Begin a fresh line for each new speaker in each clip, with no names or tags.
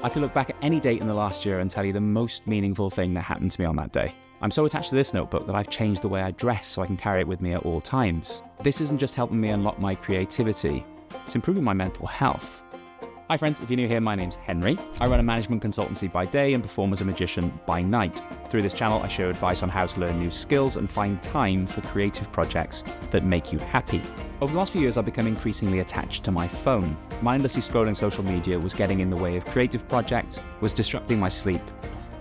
I could look back at any date in the last year and tell you the most meaningful thing that happened to me on that day. I'm so attached to this notebook that I've changed the way I dress so I can carry it with me at all times. This isn't just helping me unlock my creativity, it's improving my mental health. Hi friends, if you're new here, my name's Henry. I run a management consultancy by day and perform as a magician by night. Through this channel, I share advice on how to learn new skills and find time for creative projects that make you happy. Over the last few years, I've become increasingly attached to my phone. Mindlessly scrolling social media was getting in the way of creative projects, was disrupting my sleep,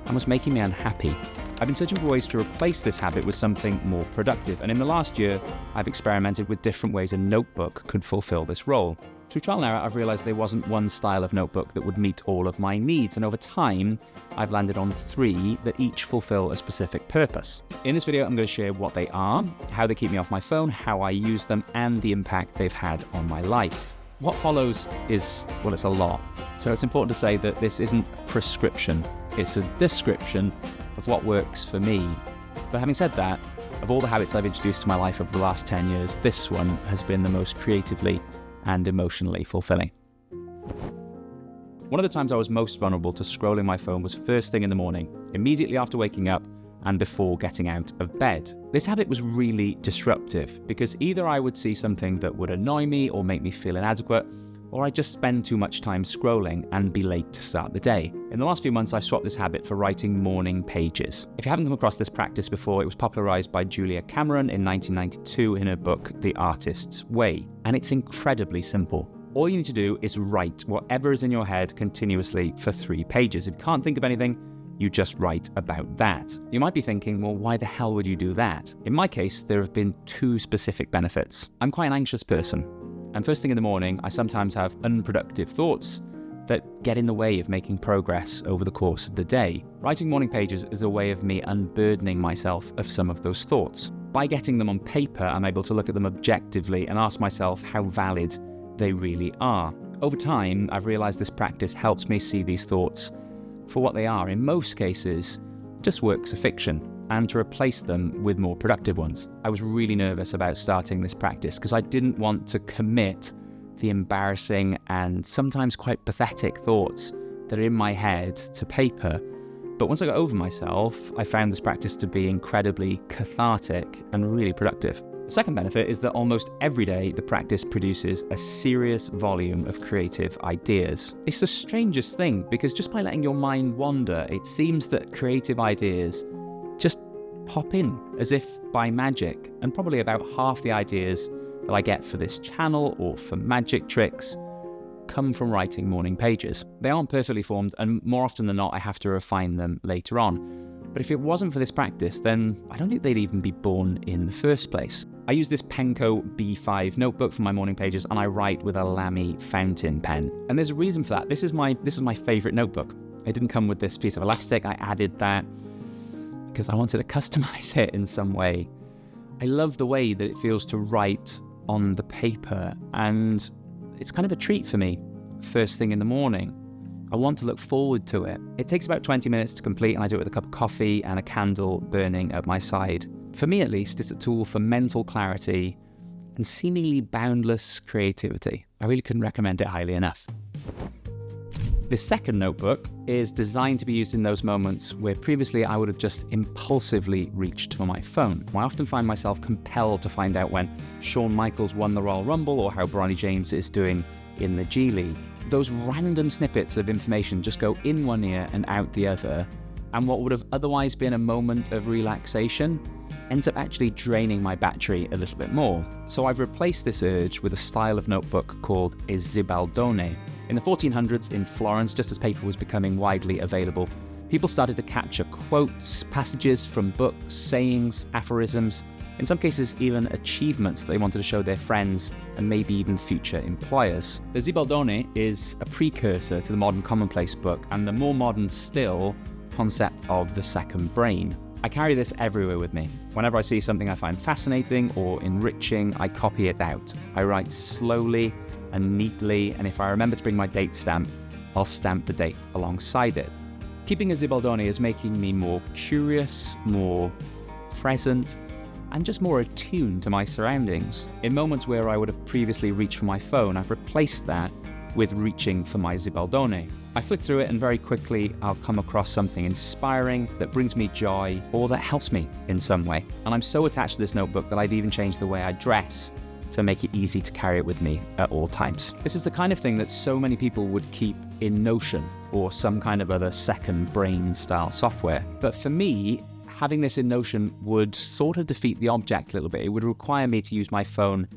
and was making me unhappy. I've been searching for ways to replace this habit with something more productive, and in the last year, I've experimented with different ways a notebook could fulfill this role. Through trial and error, I've realized there wasn't one style of notebook that would meet all of my needs, and over time, I've landed on 3 that each fulfill a specific purpose. In this video, I'm going to share what they are, how they keep me off my phone, how I use them, and the impact they've had on my life. What follows is, well, it's a lot. So it's important to say that this isn't a prescription, it's a description of what works for me. But having said that, of all the habits I've introduced to my life over the last 10 years, this one has been the most creatively and emotionally fulfilling. One of the times I was most vulnerable to scrolling my phone was first thing in the morning, immediately after waking up and before getting out of bed. This habit was really disruptive because either I would see something that would annoy me or make me feel inadequate, or I'd just spend too much time scrolling and be late to start the day. In the last few months, I've swapped this habit for writing morning pages. If you haven't come across this practice before, it was popularized by Julia Cameron in 1992 in her book, The Artist's Way. And it's incredibly simple. All you need to do is write whatever is in your head continuously for 3 pages. If you can't think of anything, you just write about that. You might be thinking, well, why the hell would you do that? In my case, there have been 2 specific benefits. I'm quite an anxious person. And first thing in the morning, I sometimes have unproductive thoughts that get in the way of making progress over the course of the day. Writing morning pages is a way of me unburdening myself of some of those thoughts. By getting them on paper, I'm able to look at them objectively and ask myself how valid they really are. Over time, I've realized this practice helps me see these thoughts for what they are, in most cases, just works of fiction, and to replace them with more productive ones. I was really nervous about starting this practice because I didn't want to commit the embarrassing and sometimes quite pathetic thoughts that are in my head to paper. But once I got over myself, I found this practice to be incredibly cathartic and really productive. The second benefit is that almost every day the practice produces a serious volume of creative ideas. It's the strangest thing because just by letting your mind wander, it seems that creative ideas just pop in as if by magic, and probably about half the ideas that I get for this channel or for magic tricks come from writing morning pages. They aren't perfectly formed, and more often than not I have to refine them later on. But if it wasn't for this practice, then I don't think they'd even be born in the first place. I use this Penco B5 notebook for my morning pages, and I write with a Lamy fountain pen. And there's a reason for that. This is my favorite notebook. It didn't come with this piece of elastic. I added that because I wanted to customize it in some way. I love the way that it feels to write on the paper, and it's kind of a treat for me first thing in the morning. I want to look forward to it. It takes about 20 minutes to complete, and I do it with a cup of coffee and a candle burning at my side. For me at least, it's a tool for mental clarity and seemingly boundless creativity. I really couldn't recommend it highly enough. This second notebook is designed to be used in those moments where previously I would have just impulsively reached for my phone. I often find myself compelled to find out when Shawn Michaels won the Royal Rumble or how Bronny James is doing in the G League. Those random snippets of information just go in one ear and out the other, and what would have otherwise been a moment of relaxation ends up actually draining my battery a little bit more. So I've replaced this urge with a style of notebook called a zibaldone. In the 1400s in Florence, just as paper was becoming widely available, people started to capture quotes, passages from books, sayings, aphorisms, in some cases even achievements that they wanted to show their friends and maybe even future employers. The zibaldone is a precursor to the modern commonplace book and the more modern still concept of the second brain. I carry this everywhere with me. Whenever I see something I find fascinating or enriching, I copy it out. I write slowly and neatly, and if I remember to bring my date stamp, I'll stamp the date alongside it. Keeping a zibaldone is making me more curious, more present, and just more attuned to my surroundings. In moments where I would have previously reached for my phone, I've replaced that with reaching for my Zibaldone. I flick through it and very quickly I'll come across something inspiring that brings me joy or that helps me in some way. And I'm so attached to this notebook that I've even changed the way I dress to make it easy to carry it with me at all times. This is the kind of thing that so many people would keep in Notion or some kind of other second brain style software. But for me, having this in Notion would sort of defeat the object a little bit. It would require me to use my phone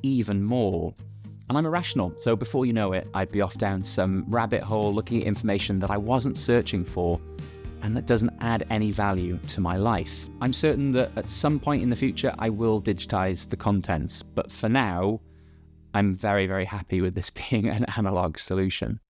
even more. And I'm irrational, so before you know it, I'd be off down some rabbit hole looking at information that I wasn't searching for and that doesn't add any value to my life. I'm certain that at some point in the future, I will digitize the contents, but for now, I'm very, very happy with this being an analog solution.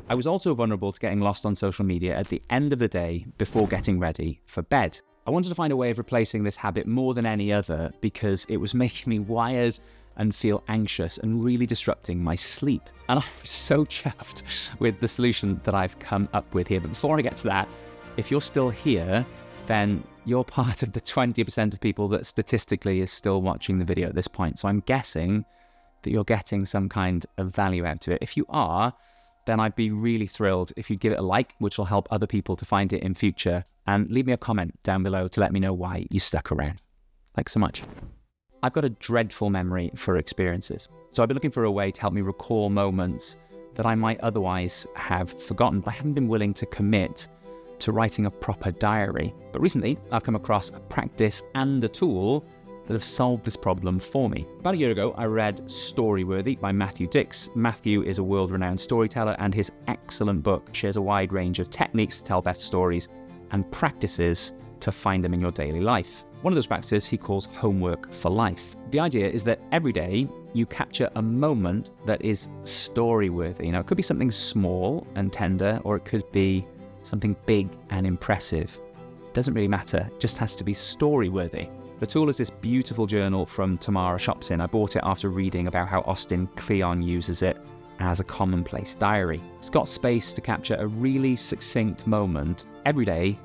I was also vulnerable to getting lost on social media at the end of the day before getting ready for bed. I wanted to find a way of replacing this habit more than any other because it was making me wired and feel anxious and really disrupting my sleep. And I'm so chuffed with the solution that I've come up with here. But before I get to that, if you're still here, then you're part of the 20% of people that statistically is still watching the video at this point. So I'm guessing that you're getting some kind of value out of it. If you are, then I'd be really thrilled if you give it a like, which will help other people to find it in future. And leave me a comment down below to let me know why you stuck around. Thanks so much. I've got a dreadful memory for experiences. So I've been looking for a way to help me recall moments that I might otherwise have forgotten, but I haven't been willing to commit to writing a proper diary. But recently, I've come across a practice and a tool that have solved this problem for me. About a year ago, I read Storyworthy by Matthew Dix. Matthew is a world-renowned storyteller, and his excellent book shares a wide range of techniques to tell better stories and practices to find them in your daily life. One of those practices he calls homework for life. The idea is that every day you capture a moment that is story-worthy. It could be something small and tender, or it could be something big and impressive. It doesn't really matter, it just has to be story-worthy. The tool is this beautiful journal from Tamara Shopsin. I bought it after reading about how Austin Kleon uses it as a commonplace diary. It's got space to capture a really succinct moment every day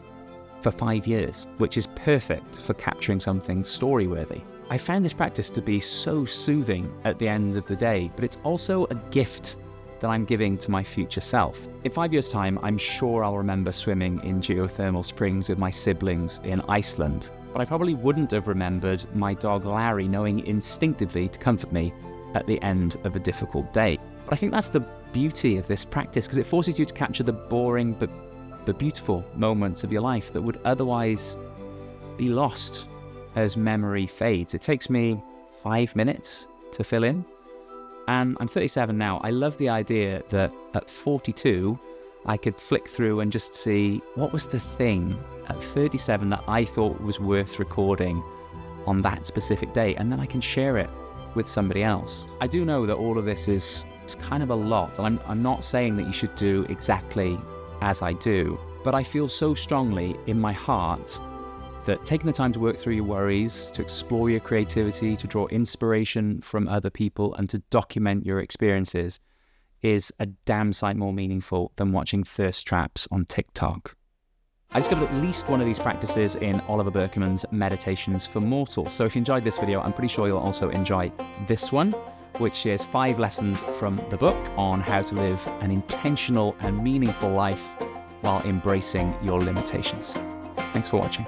for 5 years, which is perfect for capturing something story-worthy. I found this practice to be so soothing at the end of the day, but it's also a gift that I'm giving to my future self. In 5 years' time, I'm sure I'll remember swimming in geothermal springs with my siblings in Iceland, but I probably wouldn't have remembered my dog Larry knowing instinctively to comfort me at the end of a difficult day. But I think that's the beauty of this practice, because it forces you to capture the boring but the beautiful moments of your life that would otherwise be lost as memory fades. It takes me 5 minutes to fill in, and I'm 37 now. I love the idea that at 42, I could flick through and just see what was the thing at 37 that I thought was worth recording on that specific day, and then I can share it with somebody else. I do know that all of this is kind of a lot, and I'm not saying that you should do exactly as I do, but I feel so strongly in my heart that taking the time to work through your worries, to explore your creativity, to draw inspiration from other people, and to document your experiences is a damn sight more meaningful than watching thirst traps on TikTok. I discovered at least one of these practices in Oliver Burkeman's Meditations for Mortals. So if you enjoyed this video, I'm pretty sure you'll also enjoy this one, which shares 5 lessons from the book on how to live an intentional and meaningful life while embracing your limitations. Thanks for watching.